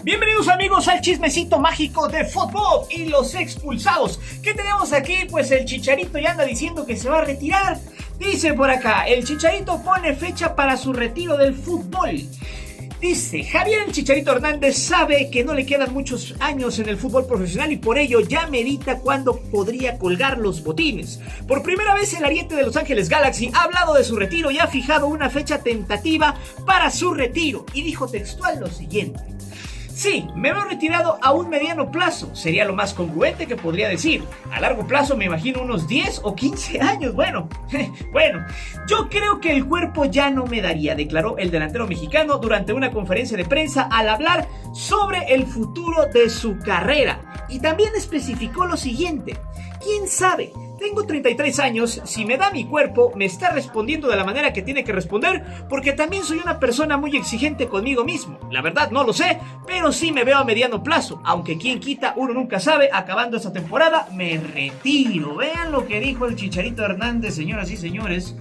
Bienvenidos amigos al chismecito mágico de fútbol y los expulsados. ¿Qué tenemos aquí? Pues el Chicharito ya anda diciendo que se va a retirar. Dice por acá, el Chicharito pone fecha para su retiro del fútbol. Dice, Javier el Chicharito Hernández sabe que no le quedan muchos años en el fútbol profesional y por ello ya medita cuándo podría colgar los botines. Por primera vez el ariete de Los Ángeles Galaxy ha hablado de su retiro y ha fijado una fecha tentativa para su retiro. Y dijo textual lo siguiente. Sí, me veo retirado a un mediano plazo, sería lo más congruente que podría decir. A largo plazo me imagino unos 10 o 15 años, bueno, yo creo que el cuerpo ya no me daría, declaró el delantero mexicano durante una conferencia de prensa al hablar sobre el futuro de su carrera. Y también especificó lo siguiente, ¿quién sabe? Tengo 33 años, si me da mi cuerpo, me está respondiendo de la manera que tiene que responder, porque también soy una persona muy exigente conmigo mismo. La verdad no lo sé, pero sí me veo a mediano plazo, aunque quien quita, uno nunca sabe, acabando esta temporada, me retiro. Vean lo que dijo el Chicharito Hernández, señoras y señores.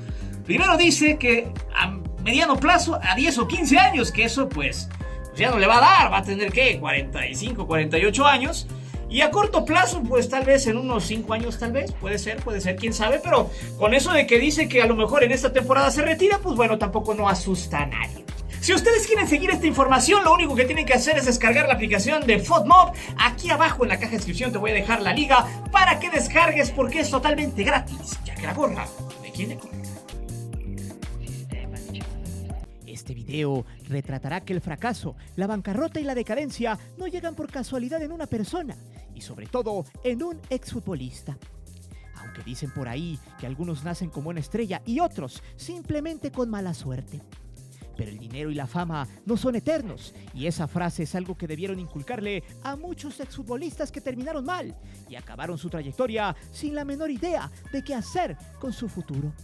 Primero dice que a mediano plazo, a 10 o 15 años, que eso pues ya no le va a dar, va a tener que 45, 48 años. Y a corto plazo, pues tal vez en unos 5 años, tal vez, puede ser, quién sabe, pero con eso de que dice que a lo mejor en esta temporada se retira, pues bueno, tampoco no asusta a nadie. Si ustedes quieren seguir esta información, lo único que tienen que hacer es descargar la aplicación de FOTMOB. Aquí abajo en la caja de descripción te voy a dejar la liga para que descargues porque es totalmente gratis, ya que la gorra de quien le corre. Este video retratará que el fracaso, la bancarrota y la decadencia no llegan por casualidad en una persona y sobre todo en un exfutbolista. Aunque dicen por ahí que algunos nacen con buena estrella y otros simplemente con mala suerte. Pero el dinero y la fama no son eternos y esa frase es algo que debieron inculcarle a muchos exfutbolistas que terminaron mal y acabaron su trayectoria sin la menor idea de qué hacer con su futuro.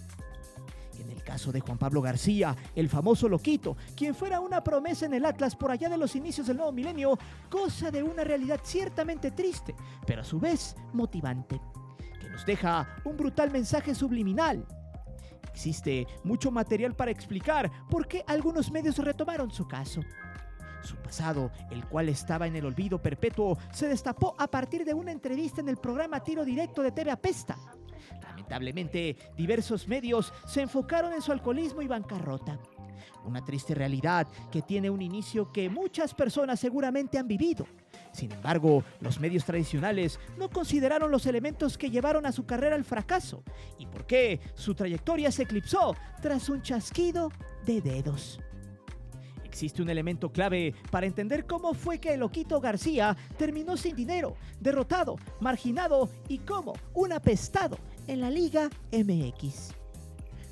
En el caso de Juan Pablo García, el famoso Loquito, quien fuera una promesa en el Atlas por allá de los inicios del nuevo milenio, goza de una realidad ciertamente triste, pero a su vez motivante, que nos deja un brutal mensaje subliminal. Existe mucho material para explicar por qué algunos medios retomaron su caso. Su pasado, el cual estaba en el olvido perpetuo, se destapó a partir de una entrevista en el programa Tiro Directo de TV Apesta. Lamentablemente, diversos medios se enfocaron en su alcoholismo y bancarrota. Una triste realidad que tiene un inicio que muchas personas seguramente han vivido. Sin embargo, los medios tradicionales no consideraron los elementos que llevaron a su carrera al fracaso y por qué su trayectoria se eclipsó tras un chasquido de dedos. Existe un elemento clave para entender cómo fue que el Loquito García terminó sin dinero, derrotado, marginado y como un apestado en la Liga MX.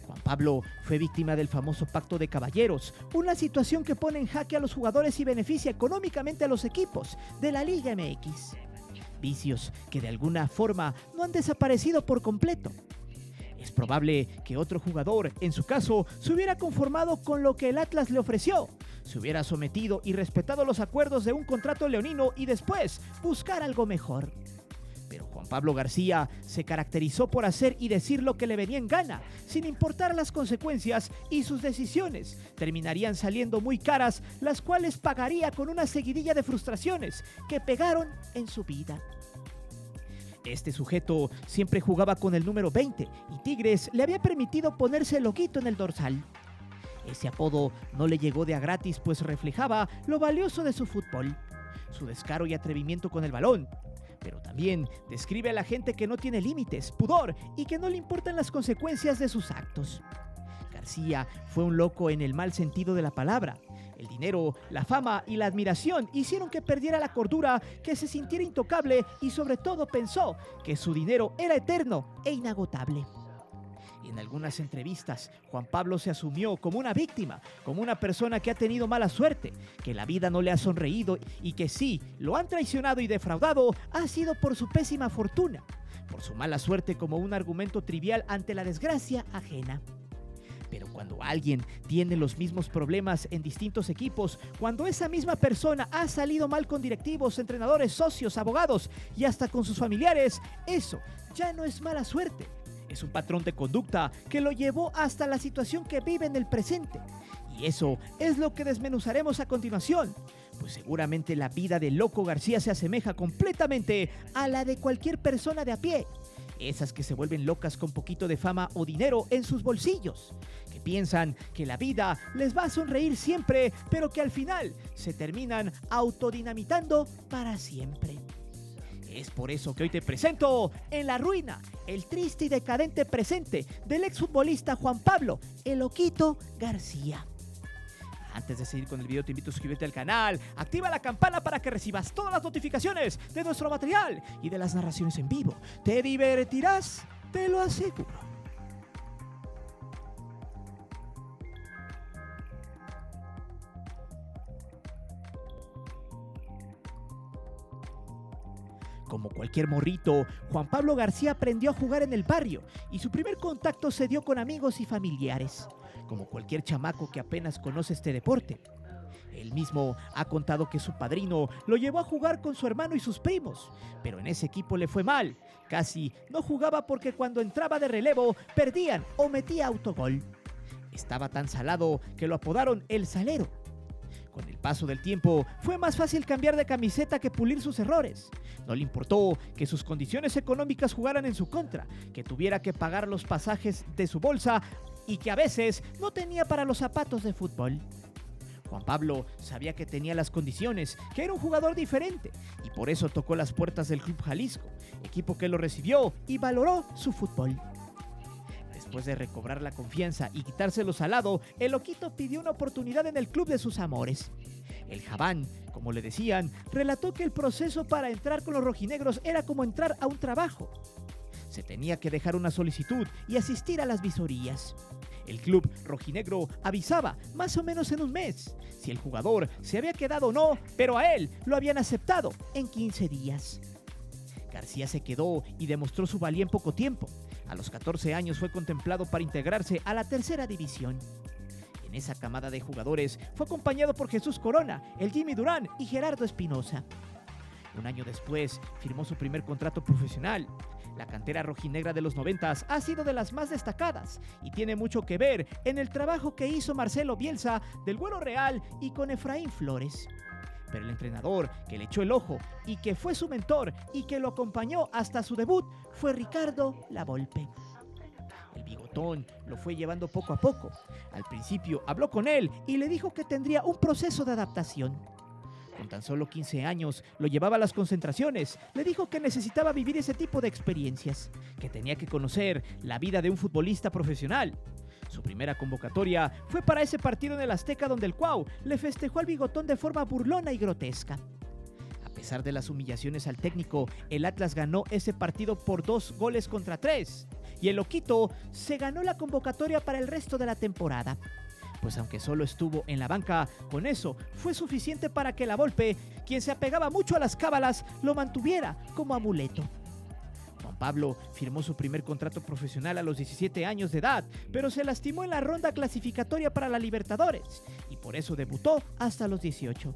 Juan Pablo fue víctima del famoso pacto de caballeros, una situación que pone en jaque a los jugadores y beneficia económicamente a los equipos de la Liga MX. Vicios que de alguna forma no han desaparecido por completo. Es probable que otro jugador, en su caso, se hubiera conformado con lo que el Atlas le ofreció, se hubiera sometido y respetado los acuerdos de un contrato leonino y después buscar algo mejor. Pero Juan Pablo García se caracterizó por hacer y decir lo que le venía en gana, sin importar las consecuencias, y sus decisiones terminarían saliendo muy caras, las cuales pagaría con una seguidilla de frustraciones que pegaron en su vida. Este sujeto siempre jugaba con el número 20 y Tigres le había permitido ponerse Loquito en el dorsal. Ese apodo no le llegó de a gratis, pues reflejaba lo valioso de su fútbol, su descaro y atrevimiento con el balón. Pero también describe a la gente que no tiene límites, pudor y que no le importan las consecuencias de sus actos. García fue un loco en el mal sentido de la palabra. El dinero, la fama y la admiración hicieron que perdiera la cordura, que se sintiera intocable y sobre todo pensó que su dinero era eterno e inagotable. En algunas entrevistas, Juan Pablo se asumió como una víctima, como una persona que ha tenido mala suerte, que la vida no le ha sonreído y que sí, lo han traicionado y defraudado, ha sido por su pésima fortuna, por su mala suerte como un argumento trivial ante la desgracia ajena. Pero cuando alguien tiene los mismos problemas en distintos equipos, cuando esa misma persona ha salido mal con directivos, entrenadores, socios, abogados y hasta con sus familiares, eso ya no es mala suerte. Es un patrón de conducta que lo llevó hasta la situación que vive en el presente. Y eso es lo que desmenuzaremos a continuación. pues seguramente la vida de Loco García se asemeja completamente a la de cualquier persona de a pie. Esas que se vuelven locas con poquito de fama o dinero en sus bolsillos, que piensan que la vida les va a sonreír siempre, pero que al final se terminan autodinamitando para siempre. Es por eso que hoy te presento En la ruina, el triste y decadente presente del exfutbolista Juan Pablo "El Loquito" García. Antes de seguir con el video, te invito a suscribirte al canal, activa la campana para que recibas todas las notificaciones de nuestro material y de las narraciones en vivo. Te divertirás, te lo aseguro. Como cualquier morrito, Juan Pablo García aprendió a jugar en el barrio y su primer contacto se dio con amigos y familiares, como cualquier chamaco que apenas conoce este deporte. Él mismo ha contado que su padrino lo llevó a jugar con su hermano y sus primos, pero en ese equipo le fue mal. Casi no jugaba porque cuando entraba de relevo perdían o metía autogol. Estaba tan salado que lo apodaron "el salero". Con el paso del tiempo, fue más fácil cambiar de camiseta que pulir sus errores. No le importó que sus condiciones económicas jugaran en su contra, que tuviera que pagar los pasajes de su bolsa y que a veces no tenía para los zapatos de fútbol. Juan Pablo sabía que tenía las condiciones, que era un jugador diferente, y por eso tocó las puertas del Club Jalisco, equipo que lo recibió y valoró su fútbol. Después de recobrar la confianza y quitárselo salado, el Loquito pidió una oportunidad en el club de sus amores. El Jabán, como le decían, relató que el proceso para entrar con los rojinegros era como entrar a un trabajo. Se tenía que dejar una solicitud y asistir a las visorías. El club rojinegro avisaba, más o menos en un mes, si el jugador se había quedado o no, pero a él lo habían aceptado en 15 días. García se quedó y demostró su valía en poco tiempo. A los 14 años fue contemplado para integrarse a la tercera división. En esa camada de jugadores fue acompañado por Jesús Corona, el Jimmy Durán y Gerardo Espinosa. Un año después firmó su primer contrato profesional. La cantera rojinegra de los 90s ha sido de las más destacadas y tiene mucho que ver en el trabajo que hizo Marcelo Bielsa del Güero Real y con Efraín Flores. Pero el entrenador que le echó el ojo y que fue su mentor y que lo acompañó hasta su debut fue Ricardo Lavolpe. El bigotón lo fue llevando poco a poco. Al principio habló con él y le dijo que tendría un proceso de adaptación. Con tan solo 15 años lo llevaba a las concentraciones. Le dijo que necesitaba vivir ese tipo de experiencias, que tenía que conocer la vida de un futbolista profesional. Su primera convocatoria fue para ese partido en el Azteca donde el Cuau le festejó al bigotón de forma burlona y grotesca. A pesar de las humillaciones al técnico, el Atlas ganó ese partido por 2-3 y el Loquito se ganó la convocatoria para el resto de la temporada. Pues aunque solo estuvo en la banca, con eso fue suficiente para que Lavolpe, quien se apegaba mucho a las cábalas, lo mantuviera como amuleto. Juan Pablo firmó su primer contrato profesional a los 17 años de edad, pero se lastimó en la ronda clasificatoria para la Libertadores y por eso debutó hasta los 18.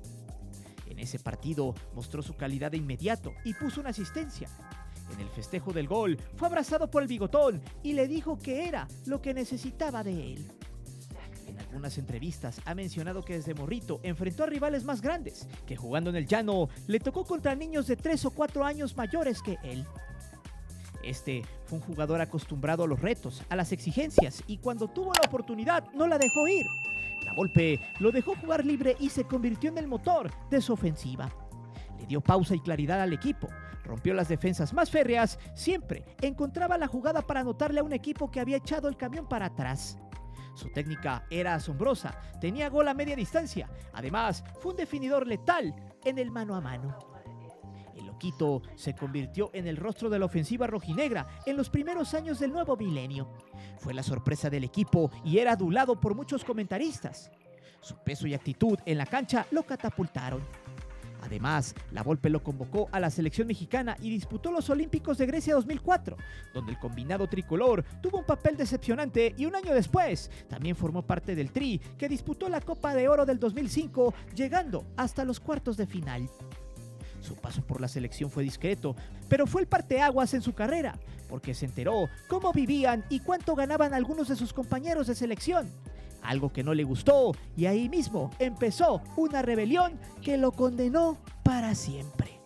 En ese partido mostró su calidad de inmediato y puso una asistencia. En el festejo del gol fue abrazado por el bigotón y le dijo que era lo que necesitaba de él. En algunas entrevistas ha mencionado que desde morrito enfrentó a rivales más grandes, que jugando en el llano le tocó contra niños de 3 o 4 años mayores que él. Este fue un jugador acostumbrado a los retos, a las exigencias, y cuando tuvo la oportunidad no la dejó ir. Lavolpe lo dejó jugar libre y se convirtió en el motor de su ofensiva. Le dio pausa y claridad al equipo, rompió las defensas más férreas, siempre encontraba la jugada para anotarle a un equipo que había echado el camión para atrás. Su técnica era asombrosa, tenía gol a media distancia, además fue un definidor letal en el mano a mano. El Loquito se convirtió en el rostro de la ofensiva rojinegra en los primeros años del nuevo milenio. Fue la sorpresa del equipo y era adulado por muchos comentaristas. Su peso y actitud en la cancha lo catapultaron. Además, Lavolpe lo convocó a la selección mexicana y disputó los Olímpicos de Grecia 2004, donde el combinado tricolor tuvo un papel decepcionante y un año después también formó parte del Tri, que disputó la Copa de Oro del 2005, llegando hasta los cuartos de final. Su paso por la selección fue discreto, pero fue el parteaguas en su carrera, porque se enteró cómo vivían y cuánto ganaban algunos de sus compañeros de selección. algo que no le gustó, y ahí mismo empezó una rebelión que lo condenó para siempre.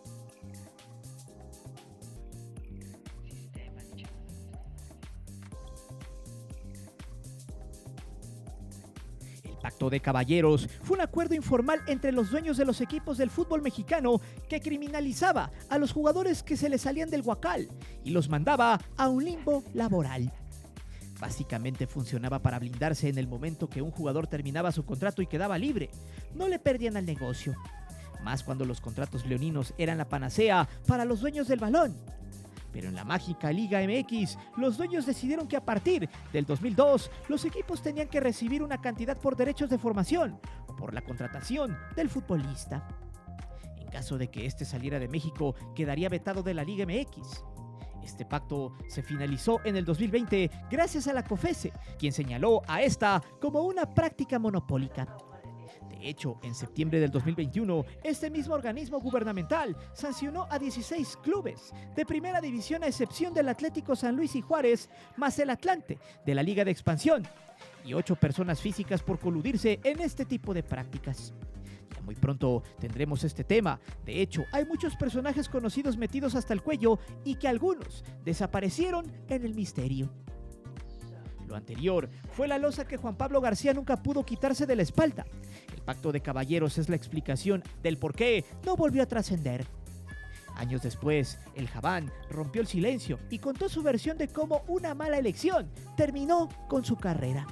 El Pacto de Caballeros fue un acuerdo informal entre los dueños de los equipos del fútbol mexicano que criminalizaba a los jugadores que se les salían del huacal y los mandaba a un limbo laboral. Básicamente funcionaba para blindarse en el momento que un jugador terminaba su contrato y quedaba libre. No le perdían al negocio, más cuando los contratos leoninos eran la panacea para los dueños del balón. Pero en la mágica Liga MX, los dueños decidieron que a partir del 2002, los equipos tenían que recibir una cantidad por derechos de formación o por la contratación del futbolista. En caso de que este saliera de México, quedaría vetado de la Liga MX. Este pacto se finalizó en el 2020 gracias a la COFESE, quien señaló a esta como una práctica monopólica. De hecho, en septiembre del 2021, este mismo organismo gubernamental sancionó a 16 clubes de primera división a excepción del Atlético San Luis y Juárez, más el Atlante de la Liga de Expansión, y 8 personas físicas por coludirse en este tipo de prácticas. Ya muy pronto tendremos este tema. De hecho, hay muchos personajes conocidos metidos hasta el cuello y que algunos desaparecieron en el misterio. Lo anterior fue la losa que Juan Pablo García nunca pudo quitarse de la espalda. El Pacto de Caballeros es la explicación del por qué no volvió a trascender. Años después, el Jabán rompió el silencio y contó su versión de cómo una mala elección terminó con su carrera.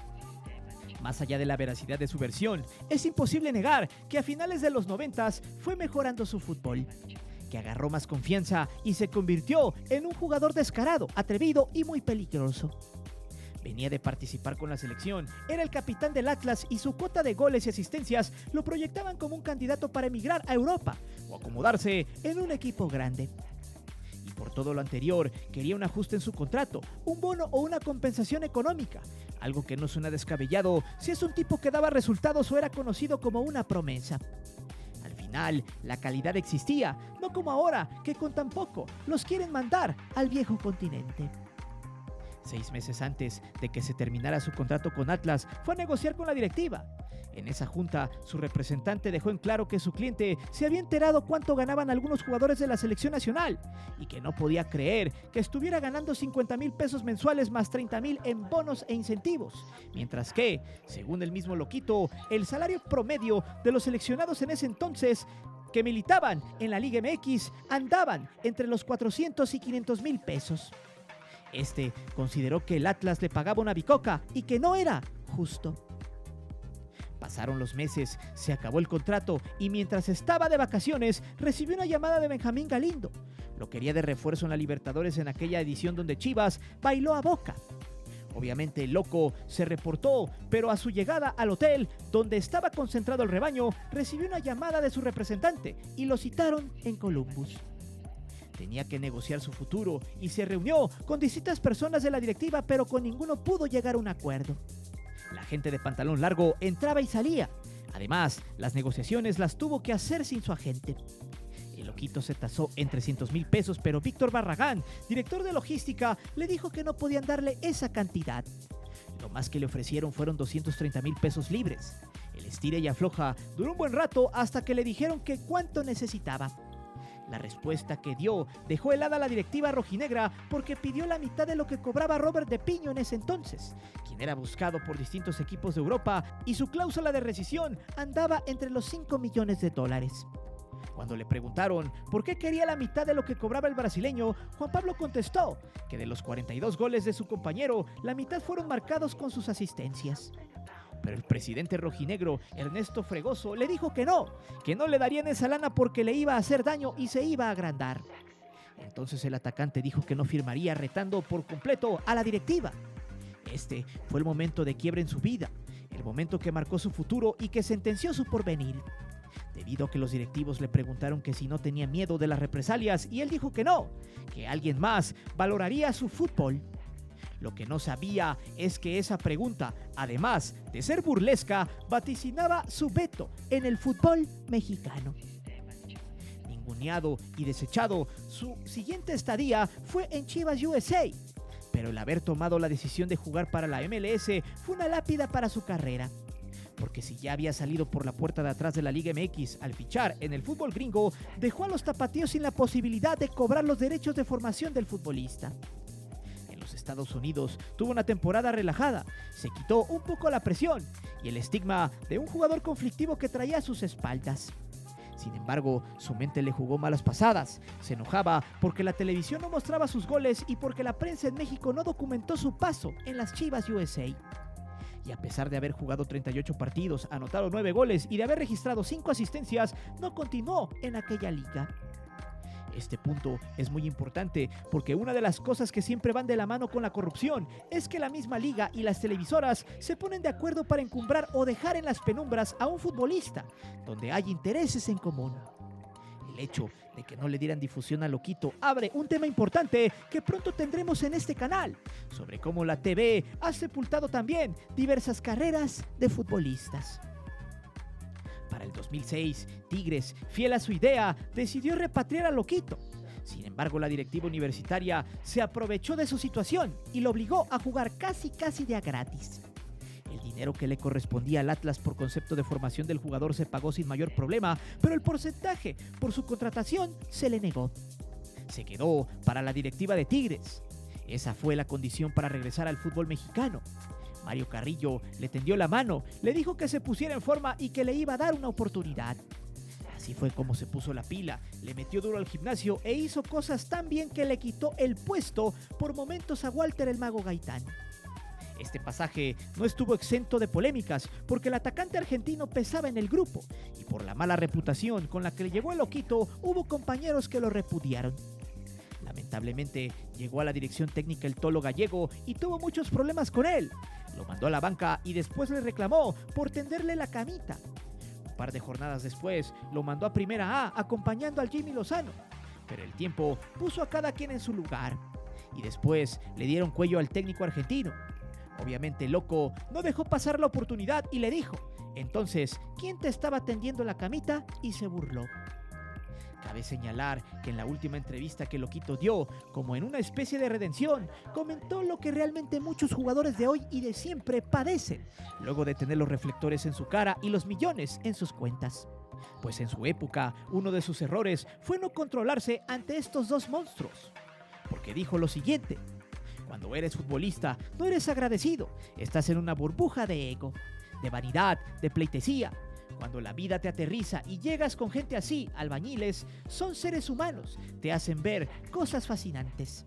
Más allá de la veracidad de su versión, es imposible negar que a finales de los 90s fue mejorando su fútbol, que agarró más confianza y se convirtió en un jugador descarado, atrevido y muy peligroso. Venía de participar con la selección, era el capitán del Atlas y su cuota de goles y asistencias lo proyectaban como un candidato para emigrar a Europa o acomodarse en un equipo grande. Y por todo lo anterior, quería un ajuste en su contrato, un bono o una compensación económica, algo que no suena descabellado si es un tipo que daba resultados o era conocido como una promesa. Al final, la calidad existía, no como ahora, que con tan poco los quieren mandar al viejo continente. 6 meses antes de que se terminara su contrato con Atlas, fue a negociar con la directiva. En esa junta, su representante dejó en claro que su cliente se había enterado cuánto ganaban algunos jugadores de la selección nacional y que no podía creer que estuviera ganando 50,000 pesos mensuales más 30,000 en bonos e incentivos, mientras que, según el mismo loquito, el salario promedio de los seleccionados en ese entonces que militaban en la Liga MX andaban entre los 400 y 500,000 pesos. Este consideró que el Atlas le pagaba una bicoca y que no era justo. Pasaron los meses, se acabó el contrato y mientras estaba de vacaciones recibió una llamada de Benjamín Galindo. Lo quería de refuerzo en la Libertadores en aquella edición donde Chivas bailó a Boca. Obviamente el loco se reportó, pero a su llegada al hotel donde estaba concentrado el rebaño, recibió una llamada de su representante y lo citaron en Columbus. Tenía que negociar su futuro y se reunió con distintas personas de la directiva, pero con ninguno pudo llegar a un acuerdo. La gente de pantalón largo entraba y salía. Además, las negociaciones las tuvo que hacer sin su agente. El loquito se tasó en 300,000 pesos, pero Víctor Barragán, director de logística, le dijo que no podían darle esa cantidad. Lo más que le ofrecieron fueron 230,000 pesos libres. El estira y afloja duró un buen rato hasta que le dijeron que cuánto necesitaba. La respuesta que dio dejó helada a la directiva rojinegra porque pidió la mitad de lo que cobraba Robert de Piño en ese entonces, quien era buscado por distintos equipos de Europa y su cláusula de rescisión andaba entre los $5 millones. Cuando le preguntaron por qué quería la mitad de lo que cobraba el brasileño, Juan Pablo contestó que de los 42 goles de su compañero, la mitad fueron marcados con sus asistencias. Pero el presidente rojinegro, Ernesto Fregoso, le dijo que no le darían esa lana porque le iba a hacer daño y se iba a agrandar. Entonces el atacante dijo que no firmaría, retando por completo a la directiva. Este fue el momento de quiebre en su vida, el momento que marcó su futuro y que sentenció su porvenir. Debido a que los directivos le preguntaron que si no tenía miedo de las represalias y él dijo que no, que alguien más valoraría su fútbol. Lo que no sabía es que esa pregunta, además de ser burlesca, vaticinaba su veto en el fútbol mexicano. Ninguneado y desechado, su siguiente estadía fue en Chivas USA. pero el haber tomado la decisión de jugar para la MLS fue una lápida para su carrera. Porque si ya había salido por la puerta de atrás de la Liga MX al fichar en el fútbol gringo, dejó a los tapatíos sin la posibilidad de cobrar los derechos de formación del futbolista. En los Estados Unidos tuvo una temporada relajada, se quitó un poco la presión y el estigma de un jugador conflictivo que traía a sus espaldas. Sin embargo, su mente le jugó malas pasadas. Se enojaba porque la televisión no mostraba sus goles y porque la prensa en México no documentó su paso en las Chivas USA. Y a pesar de haber jugado 38 partidos, anotado 9 goles y de haber registrado 5 asistencias, no continuó en aquella liga. Este punto es muy importante porque una de las cosas que siempre van de la mano con la corrupción es que la misma liga y las televisoras se ponen de acuerdo para encumbrar o dejar en las penumbras a un futbolista, donde hay intereses en común. El hecho de que no le dieran difusión a Loquito abre un tema importante que pronto tendremos en este canal, sobre cómo la TV ha sepultado también diversas carreras de futbolistas. Para el 2006, Tigres, fiel a su idea, decidió repatriar a Loquito. Sin embargo, la directiva universitaria se aprovechó de su situación y lo obligó a jugar casi de a gratis. El dinero que le correspondía al Atlas por concepto de formación del jugador se pagó sin mayor problema, pero el porcentaje por su contratación se le negó. Se quedó para la directiva de Tigres. Esa fue la condición para regresar al fútbol mexicano. Mario Carrillo le tendió la mano, le dijo que se pusiera en forma y que le iba a dar una oportunidad. Así fue como se puso la pila, le metió duro al gimnasio e hizo cosas tan bien que le quitó el puesto por momentos a Walter el Mago Gaitán. Este pasaje no estuvo exento de polémicas porque el atacante argentino pesaba en el grupo y por la mala reputación con la que llegó el Loquito hubo compañeros que lo repudiaron. Lamentablemente llegó a la dirección técnica el Tolo Gallego y tuvo muchos problemas con él. Lo mandó a la banca y después le reclamó por tenderle la camita. Un par de jornadas después lo mandó a Primera A acompañando al Jimmy Lozano, pero el tiempo puso a cada quien en su lugar y después le dieron cuello al técnico argentino. Obviamente el loco no dejó pasar la oportunidad y le dijo: entonces, ¿quién te estaba tendiendo la camita? Y se burló. Cabe señalar que en la última entrevista que Loquito dio, como en una especie de redención, comentó lo que realmente muchos jugadores de hoy y de siempre padecen, luego de tener los reflectores en su cara y los millones en sus cuentas. Pues en su época, uno de sus errores fue no controlarse ante estos dos monstruos. Porque dijo lo siguiente: cuando eres futbolista, no eres agradecido, estás en una burbuja de ego, de vanidad, de pleitesía. Cuando la vida te aterriza y llegas con gente así, albañiles, son seres humanos, te hacen ver cosas fascinantes.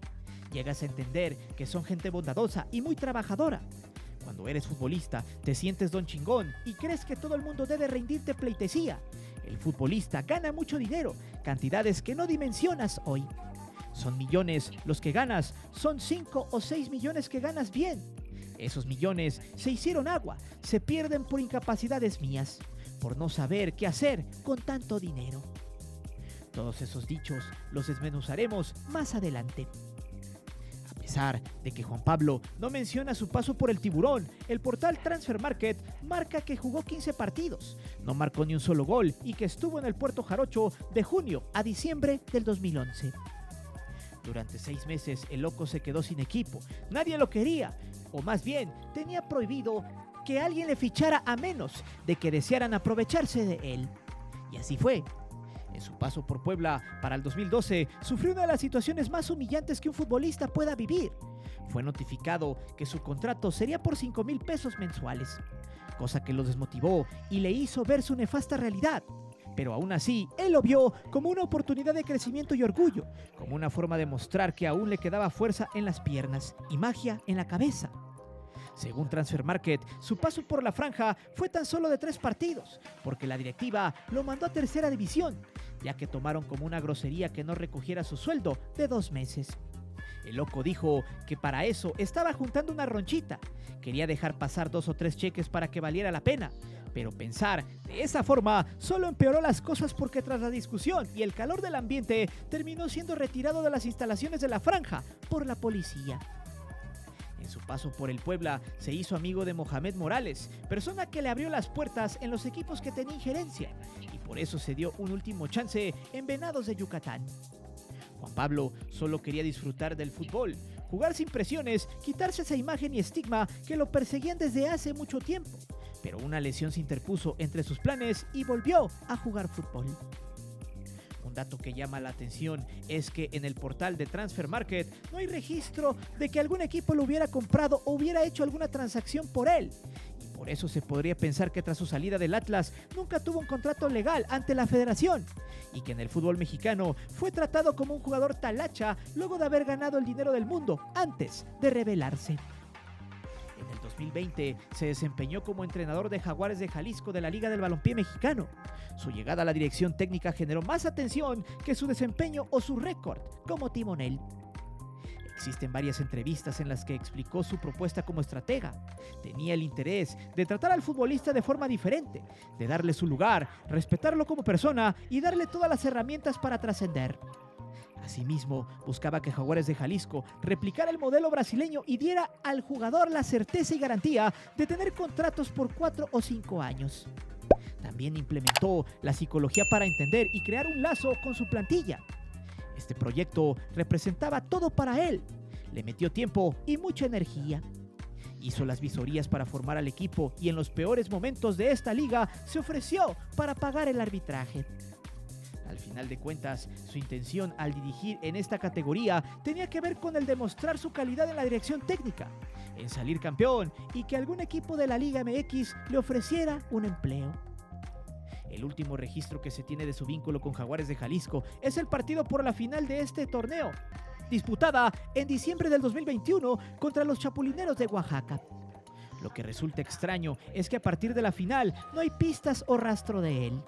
Llegas a entender que son gente bondadosa y muy trabajadora. Cuando eres futbolista, te sientes don chingón y crees que todo el mundo debe rendirte pleitesía. El futbolista gana mucho dinero, cantidades que no dimensionas hoy. Son millones los que ganas, son 5 o 6 millones que ganas bien. Esos millones se hicieron agua, se pierden por incapacidades mías, por no saber qué hacer con tanto dinero. Todos esos dichos los desmenuzaremos más adelante. A pesar de que Juan Pablo no menciona su paso por el Tiburón, el portal Transfermarkt marca que jugó 15 partidos, no marcó ni un solo gol y que estuvo en el Puerto Jarocho de junio a diciembre del 2011. Durante 6 meses el loco se quedó sin equipo, nadie lo quería, o más bien tenía prohibido que alguien le fichara a menos de que desearan aprovecharse de él. Y así fue. En su paso por Puebla para el 2012, sufrió una de las situaciones más humillantes que un futbolista pueda vivir. Fue notificado que su contrato sería por 5,000 pesos mensuales, cosa que lo desmotivó y le hizo ver su nefasta realidad. Pero aún así, él lo vio como una oportunidad de crecimiento y orgullo, como una forma de mostrar que aún le quedaba fuerza en las piernas y magia en la cabeza. Según Transfermarkt, su paso por la franja fue tan solo de 3 partidos, porque la directiva lo mandó a tercera división, ya que tomaron como una grosería que no recogiera su sueldo de 2 meses. El loco dijo que para eso estaba juntando una ronchita, quería dejar pasar 2 o 3 cheques para que valiera la pena, pero pensar de esa forma solo empeoró las cosas porque tras la discusión y el calor del ambiente terminó siendo retirado de las instalaciones de la franja por la policía. En su paso por el Puebla se hizo amigo de Mohamed Morales, persona que le abrió las puertas en los equipos que tenía injerencia, y por eso se dio un último chance en Venados de Yucatán. Juan Pablo solo quería disfrutar del fútbol, jugar sin presiones, quitarse esa imagen y estigma que lo perseguían desde hace mucho tiempo. Pero una lesión se interpuso entre sus planes y volvió a jugar fútbol. Un dato que llama la atención es que en el portal de Transfer Market no hay registro de que algún equipo lo hubiera comprado o hubiera hecho alguna transacción por él. Y por eso se podría pensar que tras su salida del Atlas nunca tuvo un contrato legal ante la federación y que en el fútbol mexicano fue tratado como un jugador talacha luego de haber ganado el dinero del mundo antes de rebelarse. En el 2020 se desempeñó como entrenador de Jaguares de Jalisco de la Liga del Balompié Mexicano. Su llegada a la dirección técnica generó más atención que su desempeño o su récord como timonel. Existen varias entrevistas en las que explicó su propuesta como estratega. Tenía el interés de tratar al futbolista de forma diferente, de darle su lugar, respetarlo como persona y darle todas las herramientas para trascender. Asimismo, buscaba que Jaguares de Jalisco replicara el modelo brasileño y diera al jugador la certeza y garantía de tener contratos por 4 o 5 años. También implementó la psicología para entender y crear un lazo con su plantilla. Este proyecto representaba todo para él. Le metió tiempo y mucha energía. Hizo las visorías para formar al equipo y en los peores momentos de esta liga se ofreció para pagar el arbitraje. Al final de cuentas, su intención al dirigir en esta categoría tenía que ver con el demostrar su calidad en la dirección técnica, en salir campeón y que algún equipo de la Liga MX le ofreciera un empleo. El último registro que se tiene de su vínculo con Jaguares de Jalisco es el partido por la final de este torneo, disputada en diciembre del 2021 contra los Chapulineros de Oaxaca. Lo que resulta extraño es que a partir de la final no hay pistas o rastro de él.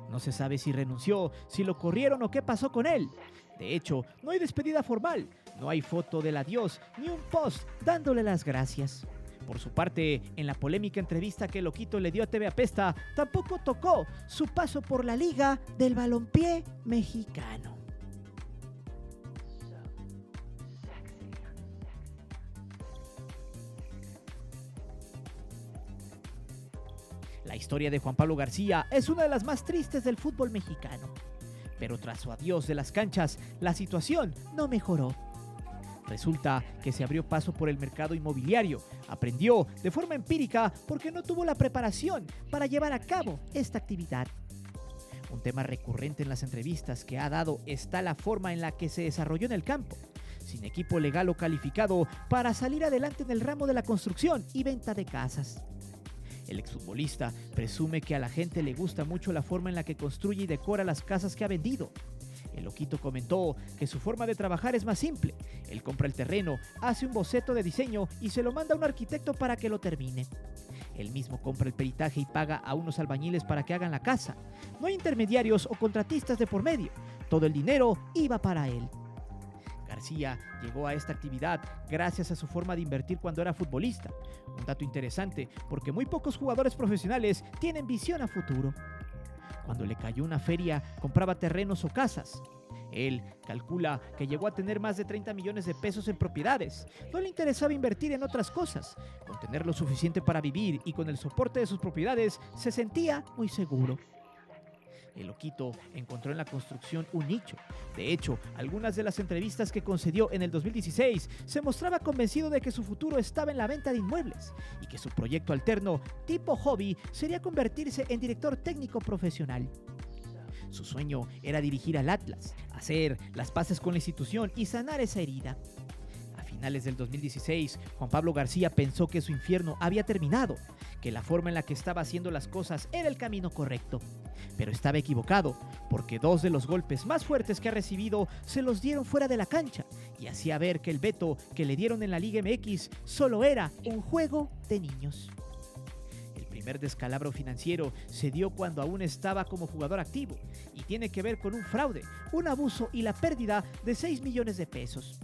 No se sabe si renunció, si lo corrieron o qué pasó con él. De hecho, no hay despedida formal, no hay foto del adiós ni un post dándole las gracias. Por su parte, en la polémica entrevista que Loquito le dio a TV Apesta, tampoco tocó su paso por la Liga del Balompié Mexicano. La historia de Juan Pablo García es una de las más tristes del fútbol mexicano. Pero tras su adiós de las canchas, la situación no mejoró. Resulta que se abrió paso por el mercado inmobiliario, aprendió de forma empírica porque no tuvo la preparación para llevar a cabo esta actividad. Un tema recurrente en las entrevistas que ha dado está la forma en la que se desarrolló en el campo, sin equipo legal o calificado para salir adelante en el ramo de la construcción y venta de casas. El exfutbolista presume que a la gente le gusta mucho la forma en la que construye y decora las casas que ha vendido. El Loquito comentó que su forma de trabajar es más simple. Él compra el terreno, hace un boceto de diseño y se lo manda a un arquitecto para que lo termine. Él mismo compra el peritaje y paga a unos albañiles para que hagan la casa. No hay intermediarios o contratistas de por medio. Todo el dinero iba para él. García llegó a esta actividad gracias a su forma de invertir cuando era futbolista. Un dato interesante, porque muy pocos jugadores profesionales tienen visión a futuro. Cuando le cayó una feria, compraba terrenos o casas. Él calcula que llegó a tener más de 30 millones de pesos en propiedades. No le interesaba invertir en otras cosas. Con tener lo suficiente para vivir y con el soporte de sus propiedades, se sentía muy seguro. El Loquito encontró en la construcción un nicho. De hecho, algunas de las entrevistas que concedió en el 2016 se mostraba convencido de que su futuro estaba en la venta de inmuebles y que su proyecto alterno, tipo hobby, sería convertirse en director técnico profesional. Su sueño era dirigir al Atlas, hacer las paces con la institución y sanar esa herida. A finales del 2016, Juan Pablo García pensó que su infierno había terminado, que la forma en la que estaba haciendo las cosas era el camino correcto. Pero estaba equivocado, porque 2 de los golpes más fuertes que ha recibido se los dieron fuera de la cancha y hacía ver que el veto que le dieron en la Liga MX solo era un juego de niños. El primer descalabro financiero se dio cuando aún estaba como jugador activo y tiene que ver con un fraude, un abuso y la pérdida de 6 millones de pesos.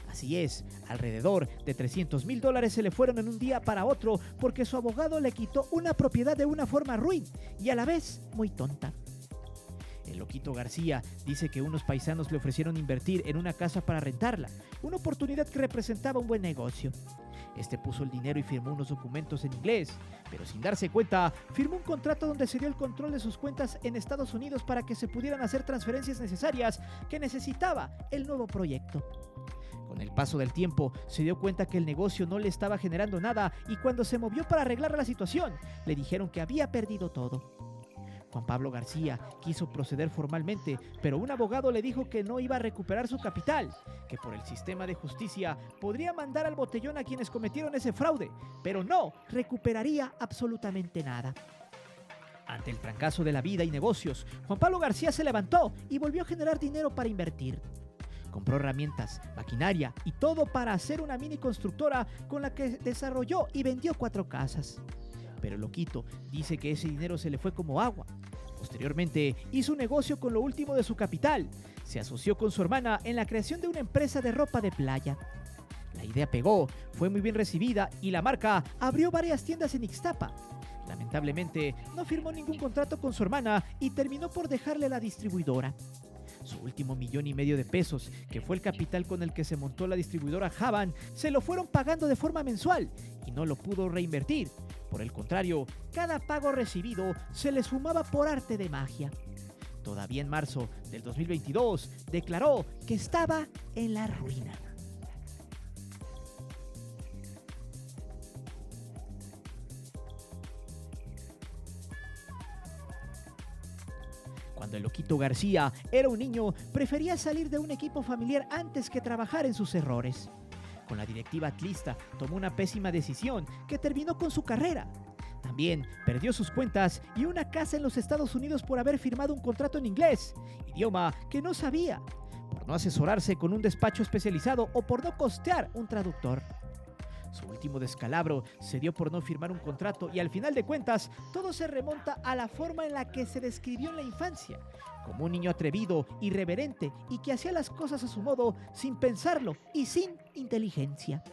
Así es, alrededor de $300,000 se le fueron en un día para otro porque su abogado le quitó una propiedad de una forma ruin y a la vez muy tonta. El Loquito García dice que unos paisanos le ofrecieron invertir en una casa para rentarla, una oportunidad que representaba un buen negocio. Este puso el dinero y firmó unos documentos en inglés, pero sin darse cuenta, firmó un contrato donde se dio el control de sus cuentas en Estados Unidos para que se pudieran hacer transferencias necesarias que necesitaba el nuevo proyecto. Con el paso del tiempo, se dio cuenta que el negocio no le estaba generando nada y cuando se movió para arreglar la situación, le dijeron que había perdido todo. Juan Pablo García quiso proceder formalmente, pero un abogado le dijo que no iba a recuperar su capital, que por el sistema de justicia podría mandar al botellón a quienes cometieron ese fraude, pero no recuperaría absolutamente nada. Ante el trancazo de la vida y negocios, Juan Pablo García se levantó y volvió a generar dinero para invertir. Compró herramientas, maquinaria y todo para hacer una mini constructora con la que desarrolló y vendió 4 casas. Pero el loquito dice que ese dinero se le fue como agua. Posteriormente, hizo un negocio con lo último de su capital. Se asoció con su hermana en la creación de una empresa de ropa de playa. La idea pegó, fue muy bien recibida y la marca abrió varias tiendas en Ixtapa. Lamentablemente, no firmó ningún contrato con su hermana y terminó por dejarle la distribuidora. Su último $1,5 millones de pesos, que fue el capital con el que se montó la distribuidora Havan, se lo fueron pagando de forma mensual y no lo pudo reinvertir. Por el contrario, cada pago recibido se le sumaba por arte de magia. Todavía en marzo del 2022 declaró que estaba en la ruina. Cuando el loquito García era un niño, prefería salir de un equipo familiar antes que trabajar en sus errores. Con la directiva atlista tomó una pésima decisión que terminó con su carrera. También perdió sus cuentas y una casa en los Estados Unidos por haber firmado un contrato en inglés, idioma que no sabía, por no asesorarse con un despacho especializado o por no costear un traductor. Su último descalabro se dio por no firmar un contrato y al final de cuentas todo se remonta a la forma en la que se describió en la infancia, como un niño atrevido, irreverente y que hacía las cosas a su modo sin pensarlo y sin inteligencia.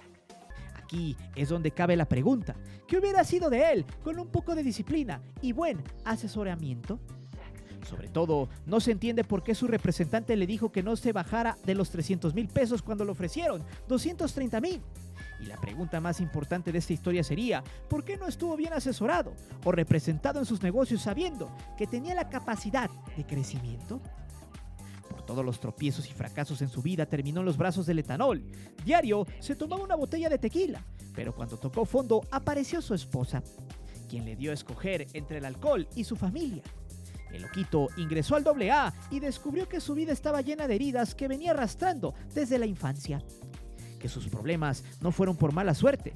Aquí es donde cabe la pregunta, ¿qué hubiera sido de él con un poco de disciplina y buen asesoramiento? Sobre todo, no se entiende por qué su representante le dijo que no se bajara de los 300,000 pesos cuando le ofrecieron 230,000. Y la pregunta más importante de esta historia sería, ¿por qué no estuvo bien asesorado o representado en sus negocios sabiendo que tenía la capacidad de crecimiento? Por todos los tropiezos y fracasos en su vida terminó en los brazos del etanol. Diario se tomaba una botella de tequila, pero cuando tocó fondo apareció su esposa, quien le dio a escoger entre el alcohol y su familia. El loquito ingresó al AA y descubrió que su vida estaba llena de heridas que venía arrastrando desde la infancia. Que sus problemas no fueron por mala suerte,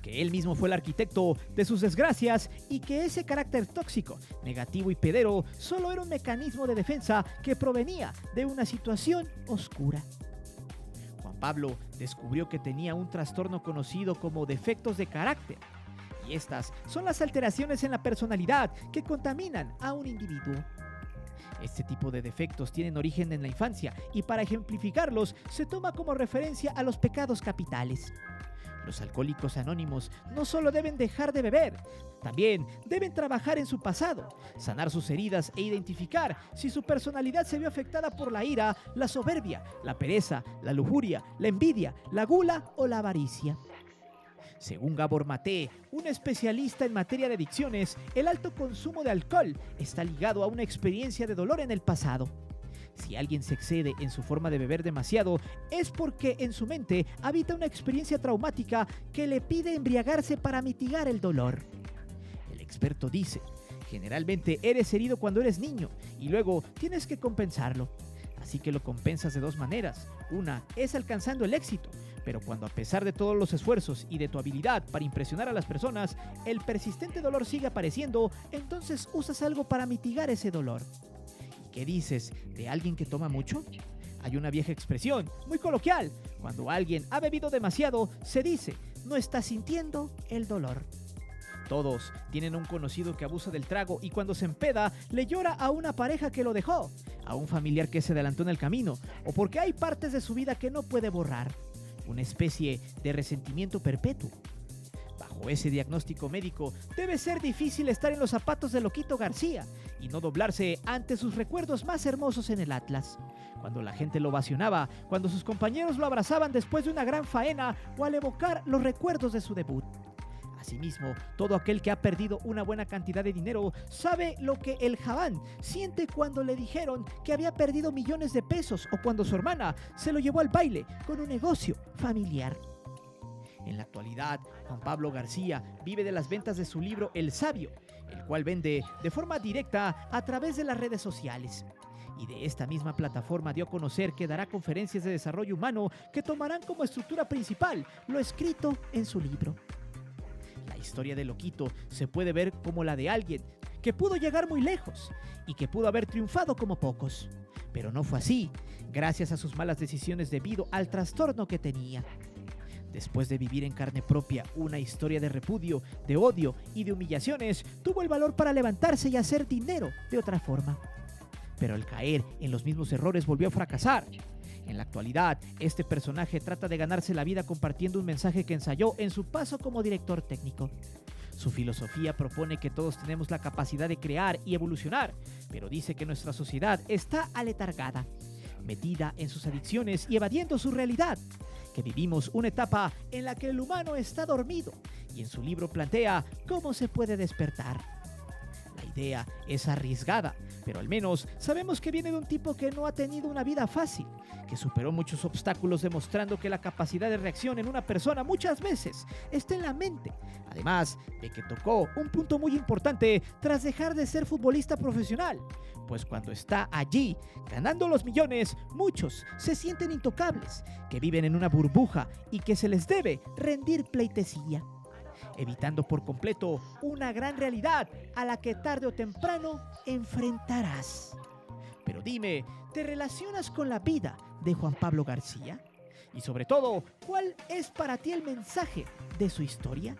que él mismo fue el arquitecto de sus desgracias y que ese carácter tóxico, negativo y pedero solo era un mecanismo de defensa que provenía de una situación oscura. Juan Pablo descubrió que tenía un trastorno conocido como defectos de carácter, y estas son las alteraciones en la personalidad que contaminan a un individuo. Este tipo de defectos tienen origen en la infancia y para ejemplificarlos se toma como referencia a los pecados capitales. Los alcohólicos anónimos no solo deben dejar de beber, también deben trabajar en su pasado, sanar sus heridas e identificar si su personalidad se vio afectada por la ira, la soberbia, la pereza, la lujuria, la envidia, la gula o la avaricia. Según Gabor Maté, un especialista en materia de adicciones, el alto consumo de alcohol está ligado a una experiencia de dolor en el pasado. Si alguien se excede en su forma de beber demasiado, es porque en su mente habita una experiencia traumática que le pide embriagarse para mitigar el dolor. El experto dice, generalmente eres herido cuando eres niño y luego tienes que compensarlo. Así que lo compensas de 2 maneras. Una es alcanzando el éxito, pero cuando a pesar de todos los esfuerzos y de tu habilidad para impresionar a las personas, el persistente dolor sigue apareciendo, entonces usas algo para mitigar ese dolor. ¿Y qué dices de alguien que toma mucho? Hay una vieja expresión, muy coloquial. Cuando alguien ha bebido demasiado, se dice, no está sintiendo el dolor. Todos tienen un conocido que abusa del trago y cuando se empeda le llora a una pareja que lo dejó, a un familiar que se adelantó en el camino o porque hay partes de su vida que no puede borrar. Una especie de resentimiento perpetuo. Bajo ese diagnóstico médico debe ser difícil estar en los zapatos de Loquito García, y no doblarse ante sus recuerdos más hermosos en el Atlas. Cuando la gente lo ovacionaba, cuando sus compañeros lo abrazaban después de una gran faena o al evocar los recuerdos de su debut. Asimismo, todo aquel que ha perdido una buena cantidad de dinero sabe lo que el Javán siente cuando le dijeron que había perdido millones de pesos o cuando su hermana se lo llevó al baile con un negocio familiar. En la actualidad, Juan Pablo García vive de las ventas de su libro El Sabio, el cual vende de forma directa a través de las redes sociales. Y de esta misma plataforma dio a conocer que dará conferencias de desarrollo humano que tomarán como estructura principal lo escrito en su libro. La historia de Loquito se puede ver como la de alguien que pudo llegar muy lejos y que pudo haber triunfado como pocos. Pero no fue así, gracias a sus malas decisiones debido al trastorno que tenía. Después de vivir en carne propia una historia de repudio, de odio y de humillaciones, tuvo el valor para levantarse y hacer dinero de otra forma. Pero al caer en los mismos errores volvió a fracasar. En la actualidad, este personaje trata de ganarse la vida compartiendo un mensaje que ensayó en su paso como director técnico. Su filosofía propone que todos tenemos la capacidad de crear y evolucionar, pero dice que nuestra sociedad está aletargada, metida en sus adicciones y evadiendo su realidad, que vivimos una etapa en la que el humano está dormido, y en su libro plantea cómo se puede despertar. La idea es arriesgada, pero al menos sabemos que viene de un tipo que no ha tenido una vida fácil, que superó muchos obstáculos demostrando que la capacidad de reacción en una persona muchas veces está en la mente, además de que tocó un punto muy importante tras dejar de ser futbolista profesional, pues cuando está allí ganando los millones, muchos se sienten intocables, que viven en una burbuja y que se les debe rendir pleitesía, evitando por completo una gran realidad a la que tarde o temprano enfrentarás. Pero dime, ¿te relacionas con la vida de Juan Pablo García? Y sobre todo, ¿cuál es para ti el mensaje de su historia?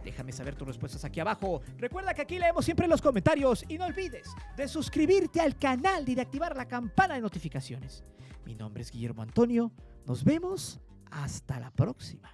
Déjame saber tus respuestas aquí abajo. Recuerda que aquí leemos siempre los comentarios y no olvides de suscribirte al canal y de activar la campana de notificaciones. Mi nombre es Guillermo Antonio. Nos vemos hasta la próxima.